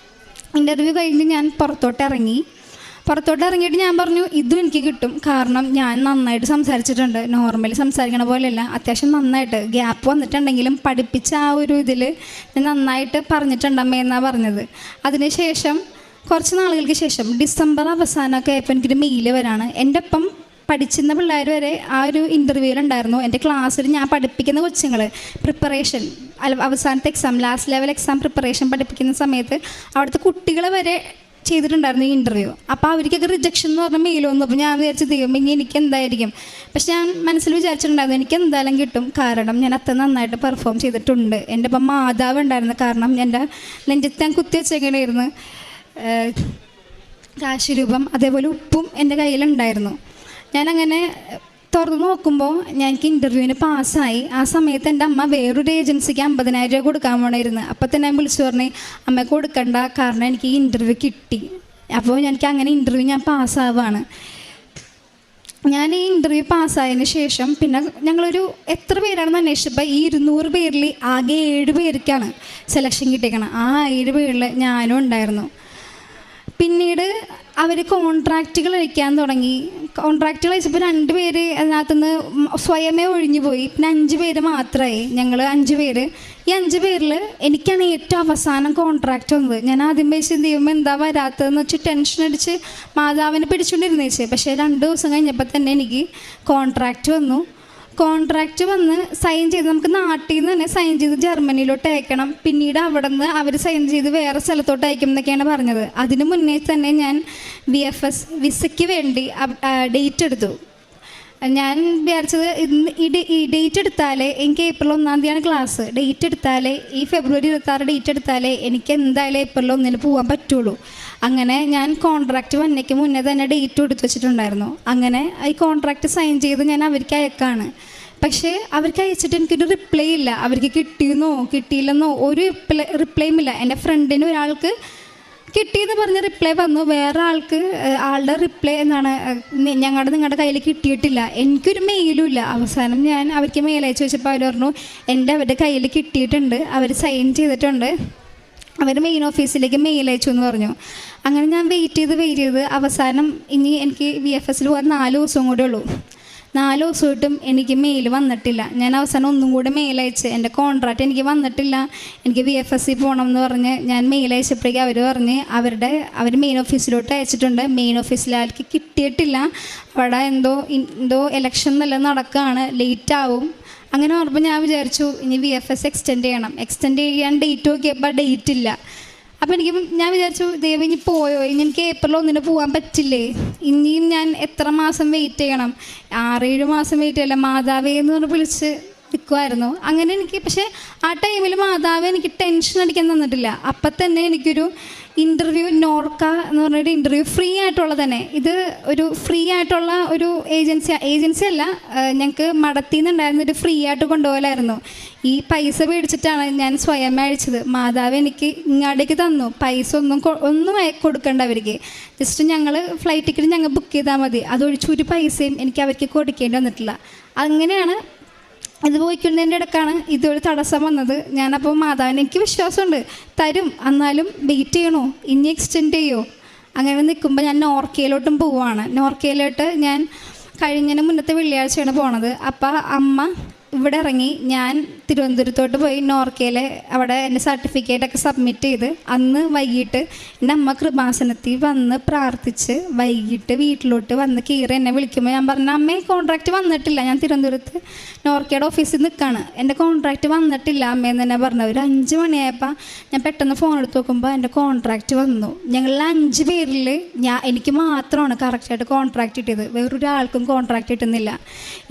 ഇൻ്റർവ്യൂ കഴിഞ്ഞ് ഞാൻ പുറത്തോട്ട് ഇറങ്ങിയിട്ട് ഞാൻ പറഞ്ഞു, ഇതും എനിക്ക് കിട്ടും, കാരണം ഞാൻ നന്നായിട്ട് സംസാരിച്ചിട്ടുണ്ട്, നോർമലി സംസാരിക്കണ പോലെയല്ല, അത്യാവശ്യം നന്നായിട്ട് ഗ്യാപ്പ് വന്നിട്ടുണ്ടെങ്കിലും പഠിപ്പിച്ച ആ ഒരു ഇതിൽ ഞാൻ നന്നായിട്ട് പറഞ്ഞിട്ടുണ്ടമ്മേ എന്നാണ് പറഞ്ഞത്. അതിനുശേഷം കുറച്ച് നാളുകൾക്ക് ശേഷം ഡിസംബർ അവസാനമൊക്കെ ആയപ്പോൾ എനിക്കൊരു മെയിൽ വരാണ്. എൻ്റെ ഒപ്പം പഠിച്ചിരുന്ന പിള്ളേർ വരെ ആ ഒരു ഇൻ്റർവ്യൂവിലുണ്ടായിരുന്നു. എൻ്റെ ക്ലാസ്സിൽ ഞാൻ പഠിപ്പിക്കുന്ന കൊച്ചുങ്ങൾ പ്രിപ്പറേഷൻ അവസാനത്തെ ലാസ്റ്റ് ലെവൽ എക്സാം പ്രിപ്പറേഷൻ പഠിപ്പിക്കുന്ന സമയത്ത് അവിടുത്തെ കുട്ടികൾ വരെ ചെയ്തിട്ടുണ്ടായിരുന്നു ഈ ഇൻ്റർവ്യൂ. അപ്പോൾ അവർക്കൊക്കെ റിജക്ഷൻ എന്ന് പറഞ്ഞ മെയിൽ വന്നു. അപ്പോൾ ഞാൻ വിചാരിച്ചു, ദൈവം ഇനി എനിക്ക് എന്തായിരിക്കും. പക്ഷെ ഞാൻ മനസ്സിൽ വിചാരിച്ചിട്ടുണ്ടായിരുന്നു എനിക്ക് എന്തായാലും കിട്ടും, കാരണം ഞാൻ അത്ര നന്നായിട്ട് പെർഫോം ചെയ്തിട്ടുണ്ട്. എൻ്റെ ഒപ്പം മാതാവ് ഉണ്ടായിരുന്നു, കാരണം എൻ്റെ നെഞ്ചത്ത് ഞാൻ കുത്തി വെച്ചേക്കണായിരുന്നു കാശ് രൂപം, അതേപോലെ ഉപ്പും എൻ്റെ കയ്യിലുണ്ടായിരുന്നു. ഞാനങ്ങനെ തുറന്ന് നോക്കുമ്പോൾ എനിക്ക് ഇൻ്റർവ്യൂവിന് പാസ്സായി. ആ സമയത്ത് എൻ്റെ അമ്മ വേറൊരു ഏജൻസിക്ക് 50,000 രൂപ കൊടുക്കാൻ പോണായിരുന്നു. അപ്പോൾ തന്നെ ഞാൻ വിളിച്ചു പറഞ്ഞു, അമ്മ കൊടുക്കണ്ട, കാരണം എനിക്ക് ഈ ഇൻ്റർവ്യൂ കിട്ടി. അപ്പോൾ എനിക്ക് അങ്ങനെ ഇൻ്റർവ്യൂ ഞാൻ പാസ്സാവാണ്. ഞാൻ ഈ ഇൻ്റർവ്യൂ പാസ്സായതിന് ശേഷം പിന്നെ ഞങ്ങളൊരു എത്ര പേരാണെന്ന് അന്വേഷിച്ചപ്പോൾ ഈ 200 പേരിൽ ആകെ 7 പേർക്കാണ് സെലക്ഷൻ കിട്ടിയേക്കണം. ആ 7 പേരിൽ ഞാനും ഉണ്ടായിരുന്നു. പിന്നീട് അവർ കോൺട്രാക്റ്റുകൾ അയക്കാൻ തുടങ്ങി. കോൺട്രാക്റ്റുകൾ അയച്ചപ്പോൾ 2 പേര് അതിനകത്തുനിന്ന് സ്വയമേ ഒഴിഞ്ഞു പോയി. പിന്നെ 5 പേര് മാത്രമായി. ഞങ്ങൾ 5 പേര്. ഈ 5 പേരിൽ എനിക്കാണ് ഏറ്റവും അവസാനം കോൺട്രാക്റ്റ് വന്നത്. ഞാൻ ആദ്യം വെച്ച് ദൈവം എന്താ വരാത്തതെന്ന് വെച്ച് ടെൻഷൻ അടിച്ച് മാതാവിനെ പിടിച്ചുകൊണ്ടിരുന്നേച്ച്. പക്ഷേ 2 ദിവസം കഴിഞ്ഞപ്പോൾ തന്നെ എനിക്ക് കോൺട്രാക്റ്റ് വന്നു. കോൺട്രാക്റ്റ് വന്ന് സൈൻ ചെയ്ത് നമുക്ക് നാട്ടിൽ നിന്ന് തന്നെ സൈൻ ചെയ്ത് ജർമ്മനിയിലോട്ട് അയക്കണം. പിന്നീട് അവിടെ നിന്ന് അവർ സൈൻ ചെയ്ത് വേറെ സ്ഥലത്തോട്ട് അയക്കും എന്നൊക്കെയാണ് പറഞ്ഞത്. അതിന് മുന്നേ തന്നെ ഞാൻ VFS വിസയ്ക്ക് വേണ്ടി ഡേറ്റ് എടുത്തു. ഞാൻ വിചാരിച്ചത് ഈ ഡേറ്റ് എടുത്താലേ എനിക്ക് ഏപ്രിൽ 1-ാം തീയതിയാണ് ക്ലാസ്. ഡേറ്റ് എടുത്താലേ ഈ ഫെബ്രുവരി 26 ഡേറ്റ് എടുത്താലേ എനിക്ക് എന്തായാലും ഏപ്രിൽ 1-ന് പോകാൻ പറ്റുള്ളൂ. അങ്ങനെ ഞാൻ കോൺട്രാക്റ്റ് വന്നേക്ക് മുന്നേ തന്നെ ഡേറ്റ് എടുത്ത് വെച്ചിട്ടുണ്ടായിരുന്നു. അങ്ങനെ ഈ കോൺട്രാക്റ്റ് സൈൻ ചെയ്ത് ഞാൻ അവർക്ക് അയക്കാണ്. പക്ഷേ അവർക്ക് അയച്ചിട്ട് എനിക്കൊരു റിപ്ലൈ ഇല്ല. അവർക്ക് കിട്ടിയെന്നോ കിട്ടിയില്ലെന്നോ ഒരു റിപ്ലൈയും ഇല്ല. എൻ്റെ ഫ്രണ്ടിന് ഒരാൾക്ക് കിട്ടിയെന്ന് പറഞ്ഞ് റിപ്ലൈ വന്നു, വേറെ ആളുടെ റിപ്ലൈ എന്താണ് നിങ്ങളുടെ കയ്യിൽ കിട്ടിയിട്ടില്ല. എനിക്കൊരു മെയിലും ഇല്ല. അവസാനം ഞാൻ അവർക്ക് മെയിൽ അയച്ചു വെച്ചപ്പോൾ അവർ പറഞ്ഞു അവരുടെ കയ്യിൽ കിട്ടിയിട്ടുണ്ട്, അവർ സൈൻ ചെയ്തിട്ടുണ്ട്, അവർ മെയിൻ ഓഫീസിലേക്ക് മെയിൽ അയച്ചു എന്ന് പറഞ്ഞു. അങ്ങനെ ഞാൻ വെയിറ്റ് ചെയ്ത് അവസാനം ഇനി എനിക്ക് VFSൽ പോകാൻ 4 ദിവസം കൂടെ ഉള്ളൂ. 4 ദിവസമായിട്ടും എനിക്ക് മെയിൽ വന്നിട്ടില്ല. ഞാൻ അവസാനം ഒന്നും കൂടെ മെയിൽ അയച്ച് എൻ്റെ കോൺട്രാക്റ്റ് എനിക്ക് വന്നിട്ടില്ല, എനിക്ക് VFSൽ പോകണം എന്ന് പറഞ്ഞ് ഞാൻ മെയിൽ അയച്ചപ്പോഴേക്കും അവർ പറഞ്ഞ് അവർ മെയിൻ ഓഫീസിലോട്ട് അയച്ചിട്ടുണ്ട്, മെയിൻ ഓഫീസിലേക്ക് കിട്ടിയിട്ടില്ല, അവിടെ എന്തോ ഇലക്ഷൻ നല്ല നടക്കുകയാണ്, ലേറ്റ് ആവും. അങ്ങനെ പറഞ്ഞപ്പോൾ ഞാൻ വിചാരിച്ചു ഇനി VFS എക്സ്റ്റെൻഡ് ചെയ്യാൻ ഡേറ്റ് നോക്കിയപ്പോൾ ഡേറ്റ് ഇല്ല. അപ്പം ഞാൻ വിചാരിച്ചു ദൈവം ഇനി പോയോ, ഇനി എനിക്ക് ഏപ്രിൽ 1 പോകാൻ പറ്റില്ലേ, ഇനിയും ഞാൻ എത്ര മാസം വെയിറ്റ് ചെയ്യണം, 6-7 മാസം വെയിറ്റ് ചെയ്യല്ല, മാതാവേ എന്ന് പറഞ്ഞ് വിളിച്ച് നിൽക്കുമായിരുന്നു. അങ്ങനെ എനിക്ക് പക്ഷേ ആ ടൈമിൽ മാതാവ് എനിക്ക് ടെൻഷൻ അടിക്കാൻ തന്നിട്ടില്ല. അപ്പം തന്നെ എനിക്കൊരു ഇൻ്റർവ്യൂ, നോർക്ക എന്ന് പറഞ്ഞൊരു ഇൻ്റർവ്യൂ ഫ്രീ ആയിട്ടുള്ള തന്നെ, ഇത് ഒരു ഫ്രീ ആയിട്ടുള്ള ഒരു ഏജൻസി അല്ല, ഞങ്ങൾക്ക് മടത്തിൽ നിന്നുണ്ടായിരുന്നൊരു ഫ്രീ ആയിട്ട് കൊണ്ടുപോകലായിരുന്നു. ഈ പൈസ മേടിച്ചിട്ടാണ് ഞാൻ സ്വയം അയച്ചത്. മാതാവ് എനിക്ക് ഇങ്ങോട്ടേക്ക് തന്നു. പൈസ ഒന്നും കൊടുക്കണ്ട അവർക്ക്, ജസ്റ്റ് ഞങ്ങൾ ഫ്ലൈറ്റ് ടിക്കറ്റ് ഞങ്ങൾ ബുക്ക് ചെയ്താൽ മതി, അതൊഴിച്ച് ഒരു പൈസയും എനിക്ക് അവർക്ക് കൊടുക്കേണ്ടി വന്നിട്ടില്ല. അങ്ങനെയാണ് ഇത് പോയിക്കൊണ്ടതിൻ്റെ ഇടയ്ക്കാണ് ഇതൊരു തടസ്സം വന്നത്. ഞാനപ്പോൾ മാതാവിന് എനിക്ക് വിശ്വാസമുണ്ട് തരും, എന്നാലും വെയിറ്റ് ചെയ്യണോ, ഇനി എക്സ്റ്റെൻഡ് ചെയ്യുമോ. അങ്ങനെ നിൽക്കുമ്പോൾ ഞാൻ നോർക്കയിലോട്ടും പോവുകയാണ്. നോർക്കയിലോട്ട് ഞാൻ കഴിഞ്ഞതിന് മുന്നത്തെ വെള്ളിയാഴ്ചയാണ് പോണത്. അപ്പോൾ അമ്മ ഇവിടെ ഇറങ്ങി, ഞാൻ തിരുവനന്തപുരത്തോട്ട് പോയി നോർക്കയിലെ അവിടെ എൻ്റെ സർട്ടിഫിക്കറ്റൊക്കെ സബ്മിറ്റ് ചെയ്ത് അന്ന് വൈകിട്ട് എൻ്റെ അമ്മ കൃപാസനത്തിൽ വന്ന് പ്രാർത്ഥിച്ച് വൈകിട്ട് വീട്ടിലോട്ട് വന്ന് കീറി എന്നെ വിളിക്കുമ്പോൾ ഞാൻ പറഞ്ഞു, അമ്മേ കോൺട്രാക്റ്റ് വന്നിട്ടില്ല, ഞാൻ തിരുവനന്തപുരത്ത് നോർക്കയുടെ ഓഫീസിൽ നിൽക്കുകയാണ്, എൻ്റെ കോൺട്രാക്റ്റ് വന്നിട്ടില്ല അമ്മയെന്ന് തന്നെ പറഞ്ഞു. ഒരു 5 മണിയായപ്പോൾ ഞാൻ പെട്ടെന്ന് ഫോൺ എടുത്ത് നോക്കുമ്പോൾ എൻ്റെ കോൺട്രാക്റ്റ് വന്നു. ഞങ്ങളിൽ 5 പേരിൽ എനിക്ക് മാത്രമാണ് കറക്റ്റായിട്ട് കോൺട്രാക്റ്റ് കിട്ടിയത്, വേറൊരാൾക്കും കോൺട്രാക്റ്റ് കിട്ടുന്നില്ല.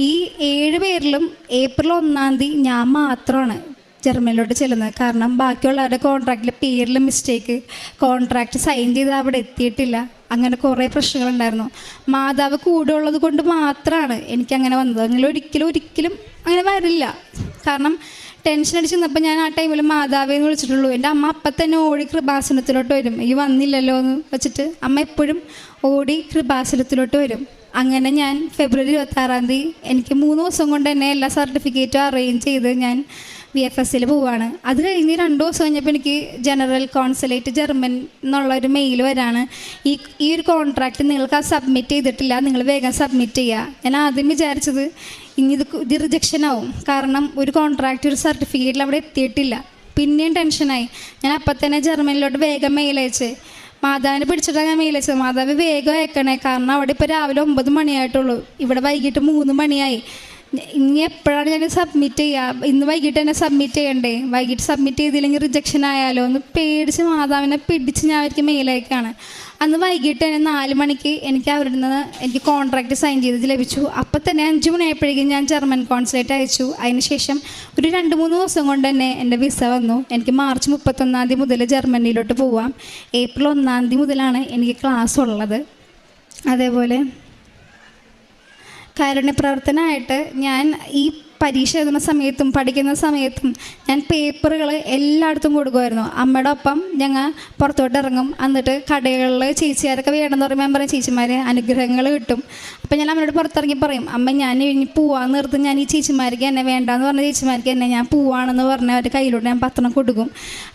ഈ 7 പേരിലും ഏപ്രിൽ 1 ഞാൻ മാത്രമാണ് ജർമ്മനിലോട്ട് ചെല്ലുന്നത്. കാരണം ബാക്കിയുള്ളവരുടെ കോൺട്രാക്റ്റിലെ പേരിൽ മിസ്റ്റേക്ക്, കോൺട്രാക്റ്റ് സൈൻ ചെയ്ത് അവിടെ എത്തിയിട്ടില്ല, അങ്ങനെ കുറേ പ്രശ്നങ്ങളുണ്ടായിരുന്നു. മാതാവ് കൂടെ ഉള്ളത് കൊണ്ട് മാത്രമാണ് എനിക്കങ്ങനെ വന്നത്. അങ്ങനെ ഒരിക്കലും അങ്ങനെ വരില്ല. കാരണം ടെൻഷൻ അടിച്ച് നിന്നപ്പോൾ ഞാൻ ആ ടൈമിൽ മാതാവേന്ന് വിളിച്ചിട്ടുള്ളൂ. എൻ്റെ അമ്മ അപ്പം തന്നെ ഓടി കൃപാസനത്തിലോട്ട് വരും. ഈ വന്നില്ലല്ലോ എന്ന് വെച്ചിട്ട് അമ്മ എപ്പോഴും ഓടി കൃപാസനത്തിലോട്ട് വരും. അങ്ങനെ ഞാൻ ഫെബ്രുവരി 26 എനിക്ക് 3 ദിവസം കൊണ്ട് തന്നെ എല്ലാ സർട്ടിഫിക്കറ്റും അറേഞ്ച് ചെയ്ത് ഞാൻ VFSൽ പോവാണ്. അത് കഴിഞ്ഞ് 2 ദിവസം കഴിഞ്ഞപ്പോൾ എനിക്ക് ജനറൽ കോൺസുലേറ്റ് ജർമ്മൻ എന്നുള്ളൊരു മെയിൽ വരാണ്, ഈ ഒരു കോൺട്രാക്റ്റ് നിങ്ങൾക്ക് അത് സബ്മിറ്റ് ചെയ്തിട്ടില്ല, നിങ്ങൾ വേഗം സബ്മിറ്റ് ചെയ്യുക. ഞാൻ ആദ്യം വിചാരിച്ചത് ഇനി ഇത് റിജക്ഷൻ ആവും, കാരണം ഒരു കോൺട്രാക്റ്റ് ഒരു സർട്ടിഫിക്കറ്റിൽ അവിടെ എത്തിയിട്ടില്ല. പിന്നെയും ടെൻഷനായി. ഞാൻ അപ്പം തന്നെ ജർമ്മനിലോട്ട് വേഗം മെയിൽ അയച്ച് മാതാവിനെ പിടിച്ചിട്ടാണ് ഞാൻ മെയിൽ അയച്ചത്. മാതാവ് വേഗം അയക്കണേ, കാരണം അവിടെ ഇപ്പോൾ രാവിലെ 9 മണിയായിട്ടുള്ളൂ, ഇവിടെ വൈകിട്ട് 3 മണിയായി, ഇനി എപ്പോഴാണ് ഞാൻ സബ്മിറ്റ് ചെയ്യുക, ഇന്ന് വൈകിട്ട് തന്നെ സബ്മിറ്റ് ചെയ്യണ്ടേ, വൈകിട്ട് സബ്മിറ്റ് ചെയ്തില്ലെങ്കിൽ റിജക്ഷൻ ആയാലോ എന്ന് പേടിച്ച് മാതാവിനെ പിടിച്ച് ഞാൻ അവർക്ക് മെയിൽ അയക്കുകയാണ്. അന്ന് വൈകിട്ട് തന്നെ 4 മണിക്ക് എനിക്ക് അവരുടെ നിന്ന് എനിക്ക് കോൺട്രാക്റ്റ് സൈൻ ചെയ്ത് ലഭിച്ചു. അപ്പം തന്നെ 5 മണിയായപ്പോഴേക്കും ഞാൻ ജർമ്മൻ കോൺസുലേറ്റ് അയച്ചു. അതിനുശേഷം ഒരു 2-3 ദിവസം കൊണ്ട് തന്നെ എൻ്റെ വിസ വന്നു. എനിക്ക് മാർച്ച് 31 മുതൽ ജർമ്മനിയിലോട്ട് പോവാം. ഏപ്രിൽ 1 മുതലാണ് എനിക്ക് ക്ലാസ് ഉള്ളത്. അതേപോലെ കാരുണ്യപ്രവർത്തനമായിട്ട് ഞാൻ ഈ പരീക്ഷ എഴുതുന്ന സമയത്തും പഠിക്കുന്ന സമയത്തും ഞാൻ പേപ്പറുകൾ എല്ലായിടത്തും കൊടുക്കുമായിരുന്നു. അമ്മയുടെ ഒപ്പം ഞങ്ങൾ പുറത്തോട്ട് ഇറങ്ങും. എന്നിട്ട് കടകളിൽ ചേച്ചിമാരൊക്കെ വേണമെന്ന് പറയുമ്പോൾ ഞാൻ പറയും, ചേച്ചിമാരെ അനുഗ്രഹങ്ങൾ കിട്ടും. അപ്പം ഞാൻ അമ്മയോട് പുറത്തിറങ്ങി പറയും, അമ്മ ഞാൻ ഇനി പോവാന്ന് നിർത്തും, ഞാൻ ഈ ചേച്ചിമാർക്ക് എന്നെ വേണ്ടാന്ന് പറഞ്ഞ ചേച്ചിമാർക്ക് എന്നെ ഞാൻ പോവാണെന്ന് പറഞ്ഞ അവരുടെ കയ്യിലോട്ട് ഞാൻ പത്രം കൊടുക്കും.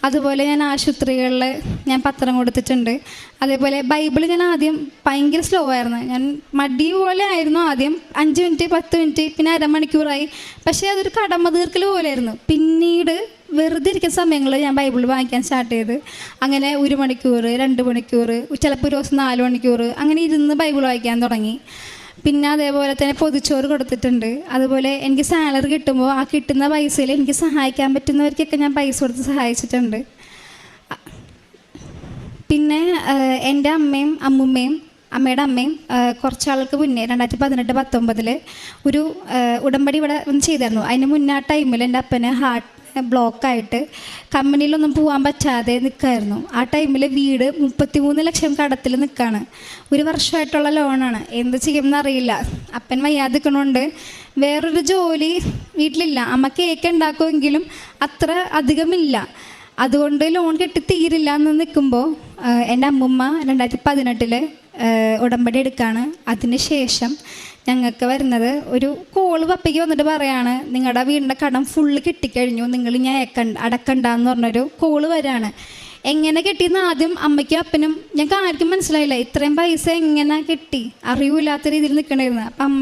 അതുപോലെ ഞാൻ ആശുപത്രികളിൽ ഞാൻ പത്രം കൊടുത്തിട്ടുണ്ട്. അതേപോലെ ബൈബിൾ ഞാൻ ആദ്യം ഭയങ്കര സ്ലോ ആയിരുന്നു, ഞാൻ മടി പോലെ ആയിരുന്നു. ആദ്യം 5 മിനിറ്റ് 10 മിനിറ്റ് പിന്നെ അരമണിക്കൂറായി. പക്ഷേ അതൊരു കടമ തീർക്കൽ പോലെയായിരുന്നു. പിന്നീട് വെറുതെ ഇരിക്കുന്ന സമയങ്ങളിൽ ഞാൻ ബൈബിൾ വായിക്കാൻ സ്റ്റാർട്ട് ചെയ്ത് അങ്ങനെ 1 മണിക്കൂർ 2 മണിക്കൂർ ചിലപ്പോൾ ഒരു ദിവസം 4 മണിക്കൂർ അങ്ങനെ ഇരുന്ന് ബൈബിൾ വായിക്കാൻ തുടങ്ങി. പിന്നെ അതേപോലെ തന്നെ പൊതിച്ചോറ് കൊടുത്തിട്ടുണ്ട്. അതുപോലെ എനിക്ക് സാലറി കിട്ടുമ്പോൾ ആ കിട്ടുന്ന പൈസയിൽ എനിക്ക് സഹായിക്കാൻ പറ്റുന്നവർക്കൊക്കെ ഞാൻ പൈസ കൊടുത്ത് സഹായിച്ചിട്ടുണ്ട്. പിന്നെ എൻ്റെ അമ്മയും അമ്മുമ്മയും അമ്മയുടെ അമ്മയും കുറച്ചാൾക്ക് മുന്നേ 2018-19 ഒരു ഉടമ്പടി ഇവിടെ ഒന്ന് ചെയ്തായിരുന്നു. അതിന് മുന്നേ ആ ടൈമിൽ എൻ്റെ അപ്പന് ഹാർട്ട് ബ്ലോക്കായിട്ട് കമ്പനിയിലൊന്നും പോകാൻ പറ്റാതെ നിൽക്കുമായിരുന്നു. ആ ടൈമിൽ വീട് 33 ലക്ഷം കടത്തിൽ നിൽക്കുകയാണ്. 1 വർഷമായിട്ടുള്ള ലോണാണ്. എന്ത് ചെയ്യുമെന്ന് അറിയില്ല. അപ്പൻ വയ്യാതെ നിൽക്കണോണ്ട് വേറൊരു ജോലി വീട്ടിലില്ല. അമ്മ കേക്ക് ഉണ്ടാക്കുമെങ്കിലും അത്ര അധികമില്ല. അതുകൊണ്ട് ലോൺ കെട്ടി തീരില്ല എന്ന് നിൽക്കുമ്പോൾ എൻ്റെ അമ്മുമ്മ 2018 ഉടമ്പടി എടുക്കുകയാണ്. അതിന് ശേഷം ഞങ്ങൾക്ക് വരുന്നത് ഒരു കോള് പപ്പയ്ക്ക് വന്നിട്ട് പറയാണ്, നിങ്ങളുടെ വീടിൻ്റെ കടം ഫുള്ള് കിട്ടിക്കഴിഞ്ഞു, നിങ്ങൾ ഇനി അടക്കണ്ടെന്ന് പറഞ്ഞൊരു കോള് വരാണ്. എങ്ങനെ കിട്ടിയെന്ന് ആദ്യം അമ്മയ്ക്കും അപ്പനും ഞങ്ങൾക്ക് ആർക്കും മനസ്സിലായില്ല. ഇത്രയും പൈസ എങ്ങനെ കിട്ടി അറിയില്ലാത്ത രീതിയിൽ നിൽക്കണമായിരുന്നു. അപ്പം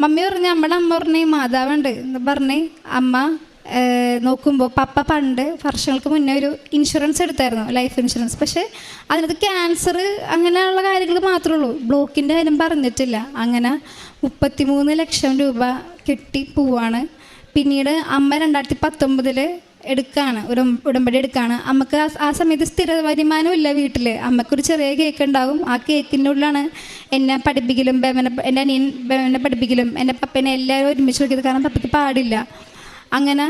മമ്മി പറഞ്ഞു, അമ്മയുടെ അമ്മ പറഞ്ഞേ മാതാവുണ്ട് എന്ന് പറഞ്ഞേ. അമ്മ നോക്കുമ്പോൾ പപ്പ പണ്ട് വർഷങ്ങൾക്ക് മുന്നേ ഒരു ഇൻഷുറൻസ് എടുത്തായിരുന്നു, ലൈഫ് ഇൻഷുറൻസ്. പക്ഷേ അതിനകത്ത് ക്യാൻസർ അങ്ങനെയുള്ള കാര്യങ്ങൾ മാത്രമേ ഉള്ളൂ, ബ്ലോക്കിൻ്റെ കാര്യം പറഞ്ഞിട്ടില്ല. അങ്ങനെ 33 ലക്ഷം രൂപ കിട്ടി പോവാണ്. പിന്നീട് അമ്മ 2019 എടുക്കുകയാണ്, ഒരു ഉടമ്പടി എടുക്കുകയാണ്. അമ്മക്ക് ആ സമയത്ത് സ്ഥിര വരുമാനം ഇല്ല വീട്ടിൽ. അമ്മക്കൊരു ചെറിയ കേക്ക് ഉണ്ടാകും. ആ കേക്കിൻ്റെ ഉള്ളിലാണ് എന്നെ പഠിപ്പിക്കലും എൻ്റെ അനിയൻ ബേവനെ പഠിപ്പിക്കലും എൻ്റെ പപ്പനെ എല്ലാവരും ഒരുമിച്ച് വയ്ക്കുന്നത്. കാരണം പപ്പയ്ക്ക് പാടില്ല. അങ്ങനെ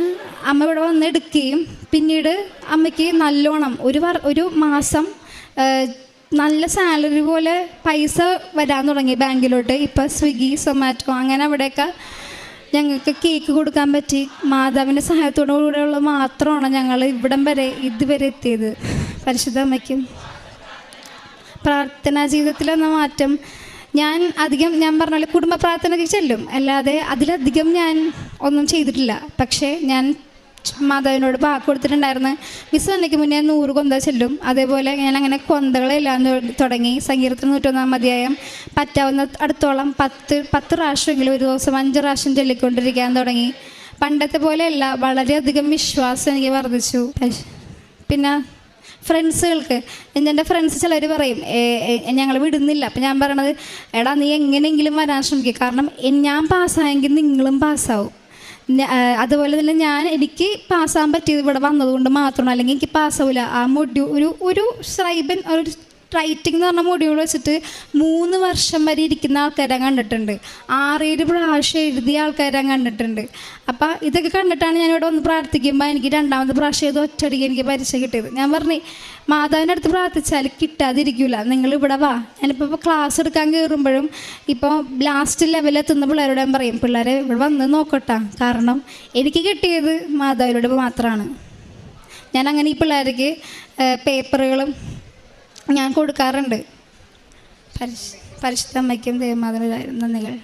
അമ്മ ഇവിടെ വന്ന് എടുക്കുകയും പിന്നീട് അമ്മയ്ക്ക് നല്ലോണം ഒരു മാസം നല്ല സാലറി പോലെ പൈസ വരാൻ തുടങ്ങി ബാങ്കിലോട്ട്. ഇപ്പോൾ സ്വിഗ്ഗി, സൊമാറ്റോ അങ്ങനെ അവിടെയൊക്കെ ഞങ്ങൾക്ക് കേക്ക് കൊടുക്കാൻ പറ്റി. മാതാവിൻ്റെ സഹായത്തോടു കൂടെയുള്ള മാത്രമാണ് ഞങ്ങൾ ഇതുവരെ എത്തിയത്. പരിശുദ്ധ അമ്മയ്ക്കും പ്രാർത്ഥനാ ജീവിതത്തിൽ വന്ന മാറ്റം ഞാൻ പറഞ്ഞ കുടുംബ പ്രാർത്ഥനയ്ക്ക് ചെല്ലും, അല്ലാതെ അതിലധികം ഞാൻ ഒന്നും ചെയ്തിട്ടില്ല. പക്ഷേ ഞാൻ മാതാവിനോട് വാക്ക് കൊടുത്തിട്ടുണ്ടായിരുന്നു, വിസ വന്നയ്ക്ക് മുന്നേ 100 കൊന്ത ചെല്ലും. അതേപോലെ ഞാൻ അങ്ങനെ കൊന്തകളെല്ലാം തുടങ്ങി. സങ്കീർത്തനം 101 അധ്യായം പറ്റാവുന്ന അടുത്തോളം 10 പ്രാവശ്യമെങ്കിലും ഒരു ദിവസം 5 പ്രാവശ്യം ചൊല്ലിക്കൊണ്ടിരിക്കാൻ തുടങ്ങി. പണ്ടത്തെ പോലെയല്ല, വളരെയധികം വിശ്വാസം എനിക്ക് വർദ്ധിച്ചു. പിന്നെ ഫ്രണ്ട്സുകൾക്ക്, എൻ്റെ ഫ്രണ്ട്സ് ചിലർ പറയും ഞങ്ങൾ വിടുന്നില്ല. അപ്പം ഞാൻ പറയണത്, എടാ നീ എങ്ങനെയെങ്കിലും വരാൻ ശ്രമിക്കുക, കാരണം ഞാൻ പാസ്സായെങ്കിൽ നിങ്ങളും പാസ്സാവും. അതുപോലെ തന്നെ എനിക്ക് പാസ്സാകാൻ പറ്റിയത് ഇവിടെ വന്നതുകൊണ്ട് മാത്രമാണ്, അല്ലെങ്കിൽ എനിക്ക് പാസ്സാവില്ല. ആ ഒരു സ്ക്രൈബൻ ഒരു റൈറ്റിംഗ് എന്ന് പറഞ്ഞ മൊഡ്യൂൾ വെച്ചിട്ട് 3 വർഷം വരെ ഇരിക്കുന്ന ആൾക്കാരെ കണ്ടിട്ടുണ്ട്. 6-7 പ്രാവശ്യം എഴുതിയ ആൾക്കാരെ കണ്ടിട്ടുണ്ട്. അപ്പം ഇതൊക്കെ കണ്ടിട്ടാണ് ഞാനിവിടെ വന്ന് പ്രാർത്ഥിക്കുമ്പോൾ എനിക്ക് 2ാമത്തെ പ്രാവശ്യം ഇത് ഒറ്റയടിക്ക് എനിക്ക് പരീക്ഷ കിട്ടിയത്. ഞാൻ പറഞ്ഞു, മാതാവിൻ്റെ അടുത്ത് പ്രാർത്ഥിച്ചാൽ കിട്ടാതിരിക്കില്ല, നിങ്ങൾ ഇവിടെ വാ. ഞാനിപ്പോൾ ക്ലാസ് എടുക്കാൻ കയറുമ്പോഴും ഇപ്പോൾ ലാസ്റ്റ് ലെവലെത്തുന്ന പിള്ളേരോട് ഞാൻ പറയും, പിള്ളേരെ ഇവിടെ വന്ന് നോക്കട്ടെ, കാരണം എനിക്ക് കിട്ടിയത് മാതാവിനോട് മാത്രമാണ്. ഞാൻ അങ്ങനെ ഈ പിള്ളേർക്ക് പേപ്പറുകളും ഞാൻ കൊടുക്കാറുണ്ട്. പരിശുദ്ധ അമ്മയ്ക്കും ദേവമാതാവിനും നന്ദികൾ.